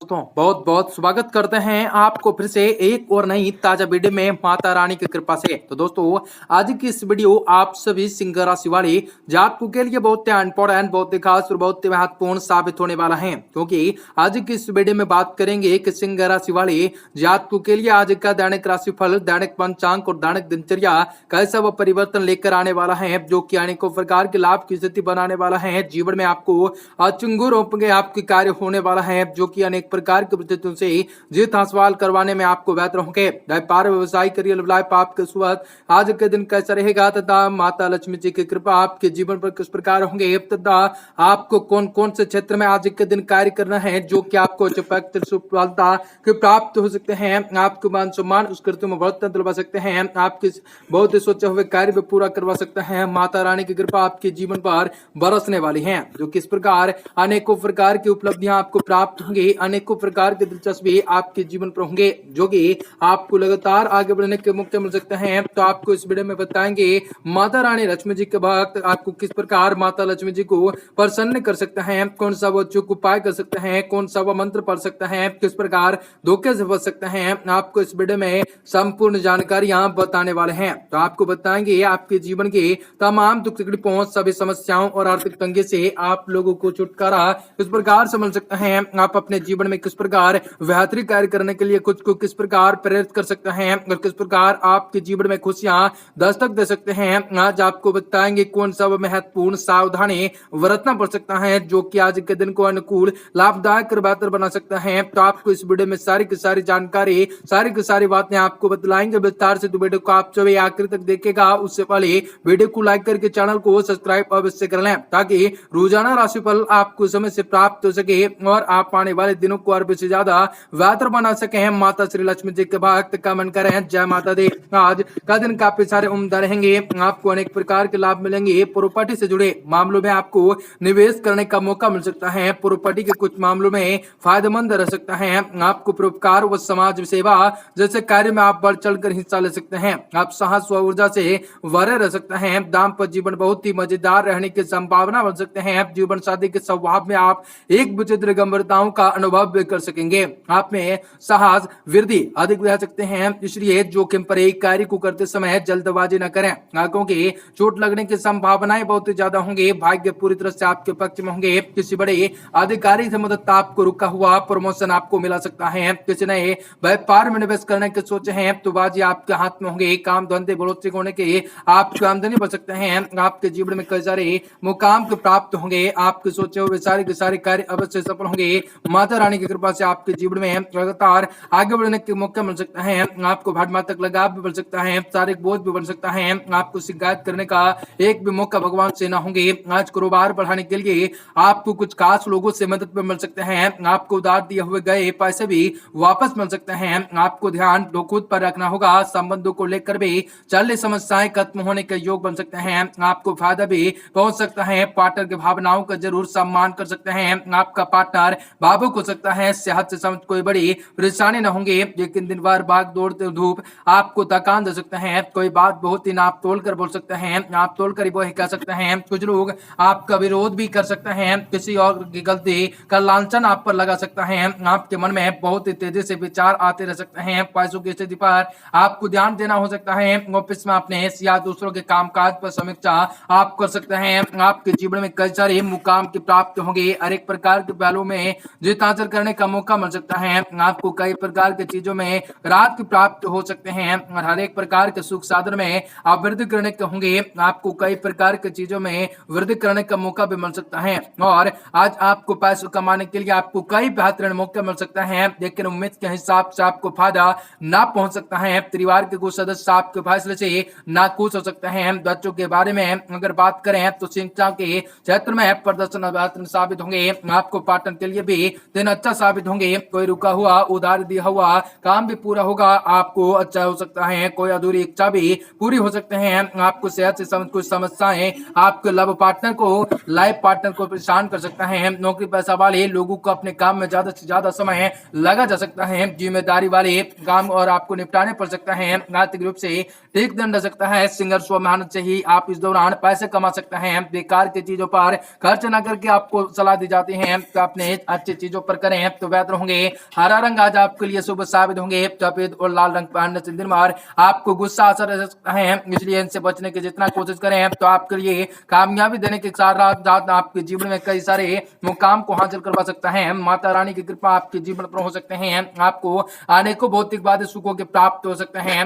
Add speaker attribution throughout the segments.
Speaker 1: दोस्तों बहुत बहुत स्वागत करते हैं आपको फिर से एक और नई ताजा वीडियो में माता रानी की कृपा से। तो दोस्तों आज की इस वीडियो आप सभी सिंह राशि वाले जातकों के लिए बहुत इंपॉर्टेंट, बहुत ही खास और बहुत ही महत्वपूर्ण साबित होने वाला है, क्योंकि आज की इस वीडियो में बात करेंगे कि सिंह राशि वाले जातकों के लिए आज का दैनिक राशिफल, दैनिक पंचांग और दैनिक दिनचर्या कैसा वो परिवर्तन लेकर आने वाला है, जो कि अनेकों प्रकार के लाभ की स्थिति बनाने वाला है। जीवन में आपको चुंगू रोपेंगे आपके कार्य होने वाला है, जो कि अनेक प्रकार की परिस्थितियों से जीत हासिल करवाने में आपको बेहतर होंगे। व्यापार, व्यवसाय, करियर लाइफ आपके स्वास्थ्य आज के दिन कैसा रहेगा तथा माता लक्ष्मी जी की कृपा आपके जीवन पर किस प्रकार होंगे तथा आपको कौन कौन से क्षेत्र में आज के दिन कार्य करना है जो कि आपको सफलता के प्राप्त हो सकते हैं, आपको मान सम्मान उस कृत्य में बढ़ोतरी दिलवा सकते हैं, आपके बहुत ही सोचे हुए कार्य भी पूरा करवा सकते हैं। माता रानी की कृपा आपके जीवन पर बरसने वाली है, जो किस प्रकार अनेकों प्रकार की उपलब्धियां आपको प्राप्त होंगी, अनेकों प्रकार की दिलचस्पी आपके जीवन पर होंगे, जो कि आपको लगातार आगे बढ़ने के मौके मिल सकते हैं। तो आपको इस वीडियो में बताएंगे माता रानी लक्ष्मी जी के भक्त आपको किस प्रकार माता लक्ष्मी जी को प्रसन्न कर सकते हैं, कौन सा वो चुक उपाय कर सकते हैं, कौन सा वो मंत्र पढ़ सकते हैं, किस प्रकार धोखे से बच सकते हैं। आपको इस वीडियो में संपूर्ण जानकारियां बताने वाले हैं। तो आपको बताएंगे आपके जीवन के तमाम दुख तकलीफों, सभी समस्याओं और आर्थिक तंगी से आप लोगों को छुटकारा किस प्रकार से मिल सकता है, आप अपने जीवन में किस प्रकार बेहतरी कार्य करने के लिए खुद को किस प्रकार प्रेरित कर सकते हैं और किस प्रकार आपके जीवन में खुशियां दस्तक दे सकते हैं। आज आपको बताएंगे कौन सा महत्वपूर्ण सावधानी बरतना पड़ सकता है, जो कि आज के दिन को अनुकूल, लाभदायक और बेहतर बना सकता है। तो आपको इस वीडियो में सारी की सारी जानकारी, सारी की सारी बातें आपको बतलाएंगे विस्तार से। तो वीडियो को आप सभी आखिर तक देखेगा, उससे पहले वीडियो को लाइक करके चैनल को सब्सक्राइब अवश्य कर लें, ताकि रोजाना राशिफल आपको समय से प्राप्त हो सके और आप आने वाले दिनों को और से ज्यादा बेहतर बना सके। माता श्री लक्ष्मी जी के भक्त का मन करें जय माता दी। आज का दिन काफी सारे उम्दा रहेंगे, आपको अनेक प्रकार के लाभ मिलेंगे। प्रॉपर्टी से जुड़े मामलों में आपको निवेश करने का मौका मिल सकता है, प्रॉपर्टी के कुछ मामलों में फायदेमंद रह सकता है। आपको परोपकार व समाज सेवा जैसे कार्य में आप बढ़ चढ़ कर हिस्सा ले सकते हैं। आप साहस व ऊर्जा से भरे रह सकते हैं। दाम्पत्य जीवन बहुत ही मजेदार रहने की संभावना बन सकते हैं। जीवन साथी के स्वभाव में आप एक विचित्र गंभीरताओं का अनुभव भी कर सकेंगे। आप में साहस वृद्धि अधिक रह सकते हैं, इसलिए जोखिम पर एक कार्य को करते समय जल्दबाजी न करें, क्योंकि चोट लगने की संभावनाएं बहुत ही ज्यादा होंगी। भाग्य पूरी तरह से आपके पक्ष में होंगे। किसी बड़े अधिकारी से मदद आपको रुका हुआ प्रमोशन आपको मिला सकता है। किसी नए व्यापार में निवेश करने की सोचे हैं तो बाजी आपके हाथ में होंगे। काम धंधे बढ़ोतरी होने के आपकी आमदनी बढ़ सकते हैं। आपके जीवन में कई सारे मुकाम के प्राप्त होंगे। आपके सोचे हुए सारे के सारे कार्य अवश्य सफल होंगे। माता रानी की कृपा से आपके जीवन में लगातार आगे बढ़ने के मौके मिल सकते हैं। आपको भाट तक लगाव भी बढ़ सकता है, शारीरिक बोझ भी बढ़ सकता है। आपको शिकायत करने का एक भी मौका भगवान से ना होंगे। आज कारोबार बढ़ाने के लिए आपको कुछ खास लोगों से मदद भी मिल सकते हैं। आपको उधार दिए हुए गए पैसे भी वापस मिल सकते हैं। आपको ध्यान खुद पर रखना होगा। संबंधों को लेकर भी चल रही समस्याएं खत्म होने के योग बन सकते हैं। आपको फायदा भी पहुंच सकता है। पार्टनर की भावनाओं का जरूर सम्मान कर सकते हैं। आपका पार्टनर भावुक हो सकता है। सेहत से समझ कोई बड़ी परेशानी न होंगे, लेकिन दिन भर भाग दौड़ते धूप आपको थकान दे सकते हैं। कोई बात बहुत ही नाप तोल कर बोल सकते हैं, नाप तोल कर वो कह सकते हैं। कुछ लोग आपका विरोध भी कर सकते हैं। किसी और की गलती का लांछन आप पर लगा सकता है। आपके मन में बहुत ही तेजी से विचार आते रह सकते हैं। पैसों की स्थिति पर आपको ध्यान देना हो सकता है। ऑफिस में अपने या दूसरों के कामकाज पर समीक्षा आप कर सकते हैं। आपके जीवन में कई सारे मुकाम की प्राप्त होंगे। हर एक प्रकार के पहलू में जीत हासिल करने का मौका मिल सकता है। आपको कई प्रकार की चीजों में राहत की प्राप्त हो सकते हैं और हर एक प्रकार के सुख साधन में आप वृद्धि करने के होंगे। आपको कई प्रकार की चीजों में वृद्धि करने का मौका भी मिल सकता है और आज आपको पैसे कमाने के लिए आपको कई बेहतरीन मौके मिल सकता है, लेकिन उम्मीद के हिसाब से आपको फायदा ना पहुंच सकता है। परिवार के कुछ सदस्य आपके फैसले से नाखुश हो सकते हैं। बच्चों के बारे में अगर बात करें तो शिक्षा के क्षेत्र में प्रदर्शन बेहतर साबित होंगे। आपको पार्टनर के लिए भी दिन अच्छा साबित होंगे। कोई रुका हुआ उधार दिया हुआ काम भी पूरा होगा। आपको अच्छा हो सकता है। कोई अधूरी इच्छा भी पूरी हो सकते हैं। आपको सेहत से कुछ समस्याएं आपके लव पार्टनर को, लाइफ पार्टनर को परेशान कर सकता है। नौकरी पैसा वाले लोगों को अपने काम में ज्यादा से ज्यादा समय लगा जा सकता है। जिम्मेदारी वाले काम और आपको निपटाने पड़ सकता है। आर्थिक रूप से ठीक दिन रह सकता है। संघर्ष व मेहनत से ही आप इस दौरान पैसे कमा सकते हैं। बेकार की चीजों पर खर्च न करके आपको सलाह दी जाती है तो अपने अच्छी चीजों पर करें। करें तो बेहतर होंगे। हरा रंग आज आपके लिए शुभ साबित होंगे। सफेद और लाल रंग पहनने से दिन भर आपको गुस्सा असर रह सकता है, इसलिए इनसे बचने की जितना कोशिश करें तो आपके लिए कामयाबी देने के साथ आपके जीवन में कई सारे मुकाम को हासिल करवा सकता है। माता रानी की कृपा आपके जीवन पर हो सकते हैं। आपको अनेकों भौतिक बाधे सुखों के प्राप्त हो सकते हैं।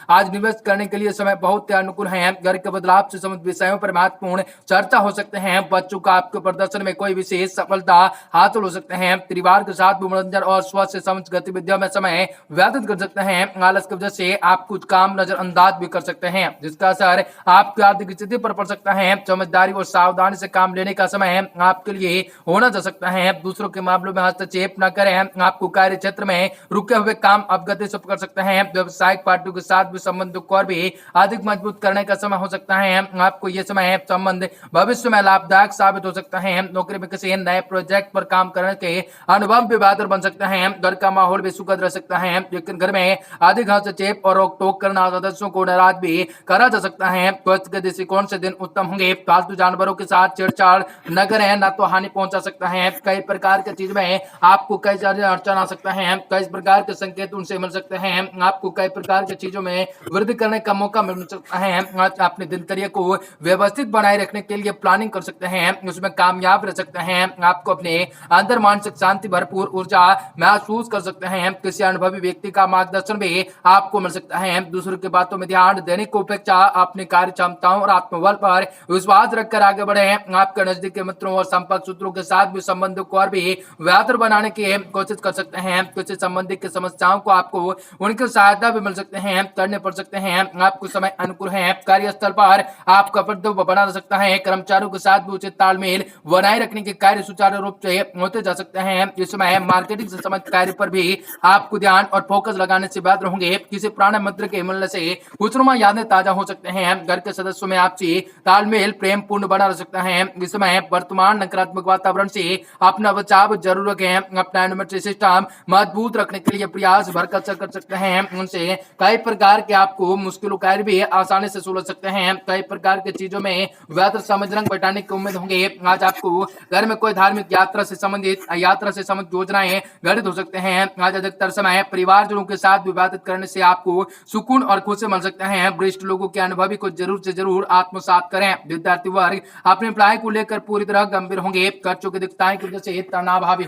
Speaker 1: आज निवेश करने के लिए समय बहुत ही अनुकूल है। घर के बदलाव से संबंधित विषयों पर महत्वपूर्ण चर्चा हो सकते हैं। बच्चों का आपके प्रदर्शन में कोई विशेष सफलता हासिल हो सकते हैं। परिवार के साथ मनोरंजन और स्वास्थ्य से संबंधित गतिविधियों में समय व्यतीत कर सकते हैं। आलस की वजह से आप कुछ काम नजरअंदाज भी कर सकते हैं, जिसका असर आपकी आर्थिक स्थिति पर पड़ सकता है। समझदारी और सावधानी से काम लेने का समय आपके लिए होना जा सकता है। दूसरों के मामलों में हस्तक्षेप न करें। आपको कार्य क्षेत्र में रुके हुए काम अवगति से कर सकते हैं। व्यवसायिक पार्टियों के साथ भी संबंधों को और भी अधिक मजबूत करने का समय हो सकता है। आपको यह समय संबंध भविष्य में लाभदायक साबित हो सकता है। नौकरी में किसी नए प्रोजेक्ट पर काम करने के अनुभव भी बेहतर बन सकते हैं। घर का माहौल भी सुखद रह सकता है, लेकिन घर में अधिक हस्तक्षेप और रोक टोक करना सदस्यों को नाराज भी करा जा सकता है। स्वास्थ्य के दृष्टिकोण से दिन उत्तम होंगे। पालतू जानवरों के साथ छेड़छाड़ न करें, न तो हानि पहुंचा सकता है। कई प्रकार की चीज में आपको कई सारे अड़चन आ सकता है। कई प्रकार के संकेत उनसे मिल सकते हैं। आपको कई प्रकार की चीजों में वृद्धि करने का मौका मिल सकता है। आज अपने दिनचर्या को व्यवस्थित बनाए रखने के लिए प्लानिंग कर सकते हैं, उसमें कामयाब रह सकते हैं। आपको अपने अंदर मानसिक शांति, भरपूर ऊर्जा महसूस कर सकते हैं। किसी अनुभवी व्यक्ति का मार्गदर्शन भी आपको मिल सकता है। दूसरों की बातों में ध्यान देने की अपेक्षा अपनी कार्य क्षमताओं और आत्मबल पर विश्वास रखकर आगे बढ़े। आपके नजदीकी मित्रों और संपर्क सूत्रों के साथ भी संबंधों को और भी बेहतर बनाने की कोशिश कर सकते हैं। किसी संबंधी की समस्याओं को आपको उनकी सहायता भी मिल सकते हैं, करने पड़ सकते हैं। आपको समय अनुकूल है। कार्यस्थल पर आपका प्रभुत्व बना रह सकता है। कर्मचारियों के साथ भी उचित तालमेल बनाए रखने के कार्य सुचारू रूप से होते जा सकते हैं। इस समय मार्केटिंग से संबंधित कार्य पर भी आपको ध्यान और फोकस लगाने से बेहतर होंगे। किसी पुराने मित्र के मिलने से खुशनुमा यादें ताजा हो सकते हैं। घर के सदस्यों में आपसी तालमेल प्रेम पूर्ण बना रह सकता है। इस समय वर्तमान नकारात्मक वातावरण से अपना बचाव जरूर रखें। अपना इम्यूनिटी सिस्टम मजबूत रखने के लिए प्रयास भरकर कर सकते हैं। उनसे कई प्रकार के आपको मुश्किलों कार्य भी आसानी से सुलझ सकते हैं। कई प्रकार की चीजों में बेहतर समझ रंग बैठाने की उम्मीद होंगे। आज आपको घर में कोई धार्मिक यात्रा से संबंधित योजनाएं घटित हो सकते हैं। आज अधिकतर समय परिवारजनों के साथ व्यतीत करने से आपको सुकून और खुशी मिल सकते हैं। वरिष्ठ लोगों के अनुभवी को जरूर से जरूर आत्मसात करें। विद्यार्थी वर्ग अपनी पढ़ाई को लेकर पूरी तरह गंभीर होंगे। खर्चों की दिक्कतें की वजह से तनाव हावी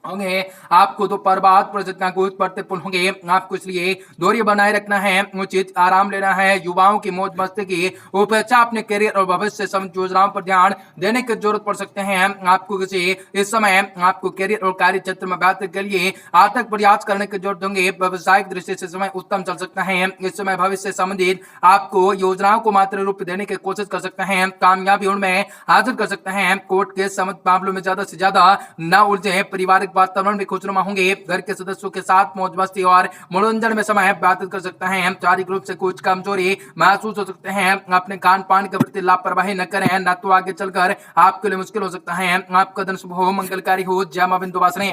Speaker 1: होंगे। आपको तो बर्बाद परिस्थितियां को प्रतिपूर्ण होंगे। आपको इसलिए दूरी बनाए रखना है, उचित आराम लेना है। युवाओं की मौज मस्ती की उपेक्षा अपने करियर और भविष्य से संबंधित योजनाओं पर ध्यान देने की जरूरत पड़ सकते हैं। आपको इस समय आपको करियर और कार्य क्षेत्र में बेहतर के लिए अथक प्रयास करने की जरूरत होंगे। व्यवसायिक दृष्टि से समय उत्तम चल सकता है। इस समय भविष्य से संबंधित आपको योजनाओं को मात्र रूप देने की कोशिश कर सकते हैं, कामयाबी उनमें हासिल कर सकते हैं। कोर्ट के संबंधित मामलों में ज्यादा से ज्यादा न उलझे। पारिवारिक वातावरण भी खुशनुमा होंगे। घर के सदस्यों के साथ मौज मस्ती और मनोरंजन में समय व्यतीत कर सकते हैं। शारीरिक रूप से कुछ कमजोरी महसूस हो सकते हैं। अपने खान पान के प्रति लापरवाही न करें, न तो आगे चलकर आपके लिए मुश्किल हो सकता है। आपका दिन शुभ हो, मंगलकारी हो। जय मां विंध्यवासिनी।